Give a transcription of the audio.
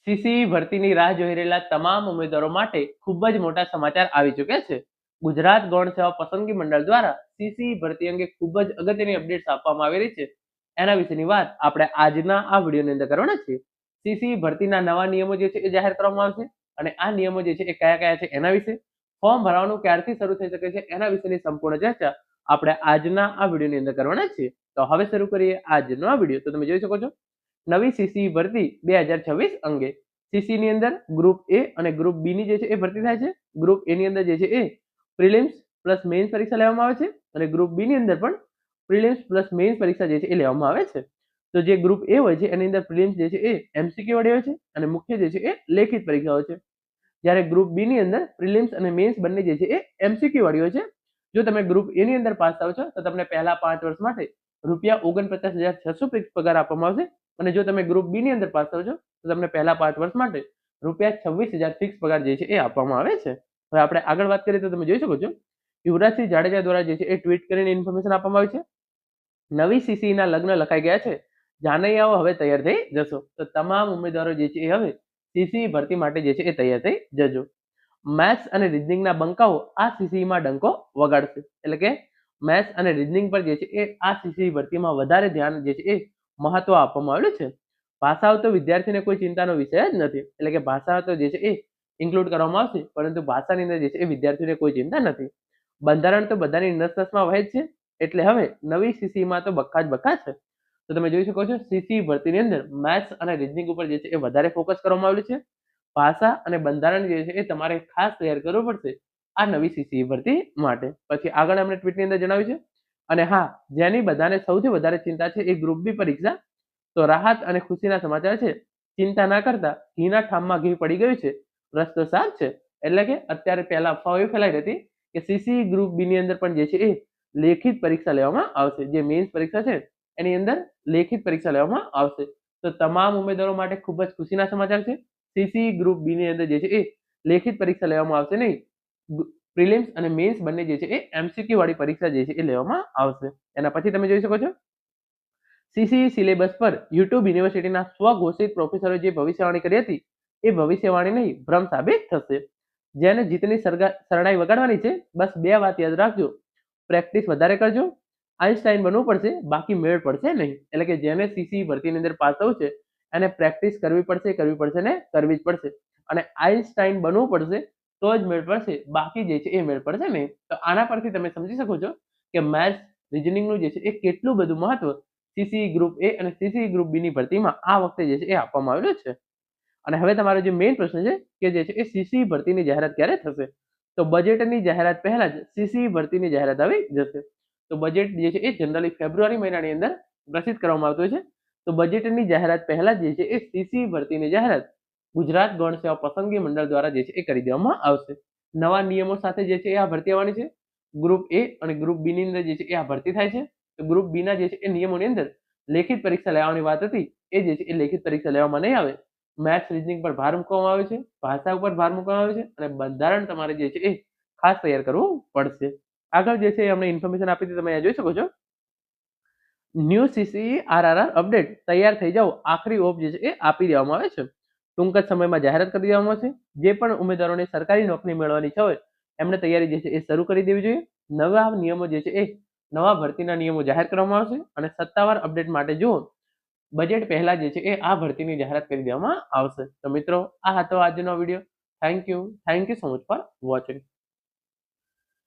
CC ભરતીની રાહ જોઈ રહેલા તમામ ઉમેદવારો માટે ખૂબ જ મોટા સમાચાર આવી ચૂક્યા છે. ગુજરાત ગૌણ સેવા પસંદગી મંડળ દ્વારા સીસી ભરતી અંગે ખૂબ જ અગત્યની અપડેટ્સ આપવામાં આવી રહી છે. એના વિશેની વાત આપણે આજના આ વિડીયોની અંદર કરવાના છીએ. સીસી ભરતીના નવા નિયમો જે છે એ જાહેર કરવામાં આવશે અને આ નિયમો જે છે એ કયા કયા છે એના વિશે, ફોર્મ ભરવાનું ક્યારથી શરૂ થઈ શકે છે એના વિશેની સંપૂર્ણ ચર્ચા આપણે આજના આ વિડીયોની અંદર કરવાના છીએ. તો હવે શરૂ કરીએ આજનો આ વિડીયો. તો તમે જોઈ શકો છો નવી સીસી ભરતી 2026 અંગે. સીસી ની અંદર ગ્રુપ એ અને ગ્રુપ બી ની જે છે એ ભરતી થાય છે. ગ્રુપ એ ની અંદર જે છે એ પ્રિલિમ્સ પ્લસ મેઇન્સ પરીક્ષા લેવામાં આવે છે અને ગ્રુપ બી ની અંદર પણ પ્રિલિમ્સ પ્લસ મેઇન્સ પરીક્ષા જે છે એ લેવામાં આવે છે. તો જે ગ્રુપ એ હોય છે એની અંદર પ્રિલિમ્સ જે છે એ એમસીક્યુ વાળી હોય છે અને મુખ્ય જે છે એ લેખિત પરીક્ષા હોય છે. જ્યારે ગ્રુપ બી ની અંદર પ્રિલિમ્સ અને મેઇન્સ બંને જે છે એ એમસીક્યુ વાળી હોય છે. જો તમે ગ્રુપ એ ની અંદર પાસ થાવ છો તો તમને પહેલા 5 વર્ષ માટે ₹49,600 પગાર આપવામાં આવશે અને જો તમે ગ્રુપ બી ની અંદર પાસ થાવ છો તો તમને પહેલા 5 વર્ષ માટે ₹26,000 ફિક્સ પગાર જે છે એ આપવામાં આવે છે. હવે આપણે આગળ વાત કરીએ તો તમે જોઈ શકો છો યુવરાજસિંહ જાડેજા દ્વારા જે છે એ ટ્વીટ કરીને ઇન્ફોર્મેશન આપવામાં આવી છે. નવી સીસી ના લગ્ન લખાઈ ગયા છે, જાનૈયાઓ હવે તૈયાર થઈ જશો. તો તમામ ઉમેદવારો જે છે એ હવે સીસી ભરતી માટે જે છે એ તૈયાર થઈ જજો. મેથ્સ અને રીઝનિંગના બંકાઓ આ સીસીમાં ડંકો વગાડશે. એટલે કે મેથ્સ અને રીઝનિંગ પર જે છે એ આ સીસી ભરતીમાં વધારે ધ્યાન જે છે એ મહત્વ આપવામાં આવેલું છે. ભાષાઓ તો વિદ્યાર્થીને કોઈ ચિંતાનો વિષય જ નથી. એટલે કે ભાષા તો જે છે એ ઇન્ક્લુડ કરવામાં આવશે, પરંતુ ભાષાની અંદર જે છે એ વિદ્યાર્થીને કોઈ ચિંતા નથી. બંધારણ તો બધાની નસનસમાં વહે જ છે, એટલે હવે નવી સીસીમાં તો બક્કા જ બક્કા છે. તો તમે જોઈ શકો છો સીસી ભરતીની અંદર મેથ્સ અને રીઝનિંગ ઉપર જે છે એ વધારે ફોકસ કરવામાં આવેલું છે. ભાષા અને બંધારણ જે છે એ તમારે ખાસ તૈયાર કરવું પડશે આ નવી સીસી ભરતી માટે. પછી આગળ આપણે ટ્વીટની અંદર જણાવ્યું છે. અને હા, જેની બધાને સૌથી વધારે ચિંતા છે એ ગ્રુપ બી પરીક્ષા. તો રાહત અને ખુશીના સમાચાર છે. ચિંતા ના કરતા ઘીના ઠામમાં ઘી પડી ગયું છે, રસ્તો સાફ છે. એટલે કે અત્યારે પહેલા અફવાઓ એ ફેલાઈ હતી કે સીસી ગ્રુપ બી ની અંદર પણ જે છે એ લેખિત પરીક્ષા લેવામાં આવશે. જે મેઇન્સ પરીક્ષા છે એની અંદર લેખિત પરીક્ષા લેવામાં આવશે. તો તમામ ઉમેદવારો માટે ખૂબ જ ખુશીના સમાચાર છે. સીસી ગ્રુપ બી ની અંદર જે છે એ લેખિત પરીક્ષા લેવામાં આવશે નહીં, પ્રિલિમ્સ અને મેઇન્સ બંને જે છે એ એમસીક્યુ વાળી પરીક્ષા જે છે એ લેવામાં આવશે. એના પછી તમે જોઈ શકો છો સીસી સિલેબસ પર યુટ્યુબ યુનિવર્સિટીના સ્વઘોષિત પ્રોફેસરો જે ભવિષ્યવાણી કરી હતી એ ભવિષ્યવાણી નહીં, ભ્રમ સાબિત થશે. જેને જીતની શરણાઈ વગાડવાની છે, બસ 2 વાત યાદ રાખજો. પ્રેક્ટિસ વધારે કરજો, આઈન્સ્ટાઈન બનવું પડશે, બાકી મેળ પડશે નહીં. એટલે કે જેને સીસી ભરતીની અંદર પાસ થવું છે એને પ્રેક્ટિસ કરવી પડશે ને કરવી જ પડશે. અને આઈન્સ્ટાઈન બનવું પડશે તો જ મેળ પડશે, બાકી જે છે એ મેળ પડશે નહીં. તો આના પરથી તમે સમજી શકો છો કે મેથ્સ રીઝનિંગનું જે છે એ કેટલું બધું મહત્વ સીસી ગ્રુપ એ અને સીસી ગ્રુપ બી ની ભરતીમાં આ વખતે જે છે એ આપવામાં આવેલું છે. અને હવે તમારો જે મેઇન પ્રશ્ન છે કે જે છે એ સીસી ભરતીની જાહેરાત ક્યારે થશે? તો બજેટની જાહેરાત પહેલા જ સીસી ભરતીની જાહેરાત આવી જશે. તો બજેટ જે છે એ જનરલી ફેબ્રુઆરી મહિનાની અંદર પ્રસિદ્ધ કરવામાં આવતું છે. તો બજેટની જાહેરાત પહેલા જે છે એ સીસી ભરતીની જાહેરાત ગુજરાત ગૌણ સેવા પસંદગી મંડળ દ્વારા જે છે એ કરી દેવામાં આવશે. નવા નિયમો સાથે જે છે એ આ ભરતી આવવાની છે. ગ્રુપ એ અને ગ્રુપ બી ની અંદર જે છે એ આ ભરતી થાય છે. તો ગ્રુપ બી ના જે છે એ નિયમોની અંદર લેખિત પરીક્ષા લેવાની વાત હતી, એ જે છે એ લેખિત પરીક્ષા લેવામાં નહીં આવે. મેથ્સ રીઝનિંગ પર ભાર મૂકવામાં આવે છે, ભાષા ઉપર ભાર મૂકવામાં આવે છે અને બંધારણ તમારે જે છે એ ખાસ તૈયાર કરવું પડશે. આગળ જે છે અમને ઇન્ફોર્મેશન આપી હતી, તમે અહીંયા જોઈ શકો છો ન્યૂ સીસી આરઆરઆર અપડેટ તૈયાર થઈ જાઓ, આખરી ઓપ જે છે એ આપી દેવામાં આવે છે. ટૂંક જ સમયમાં જાહેરાત કરી દેવામાં આવશે. જે પણ ઉમેદવારોને સરકારી નોકરી મેળવવાની ઈચ્છા હોય એમને તૈયારી જે છે એ શરૂ કરી દેવી જોઈએ. નવા નિયમો જે છે એ નવા ભરતીના નિયમો જાહેર કરવામાં આવશે અને સત્તાવાર અપડેટ માટે જુઓ બજેટ પહેલા જે છે એ આ ભરતીની જાહેરાત કરી દેવામાં આવશે. તો મિત્રો, આ હતો આજનો video. Thank you so much for watching.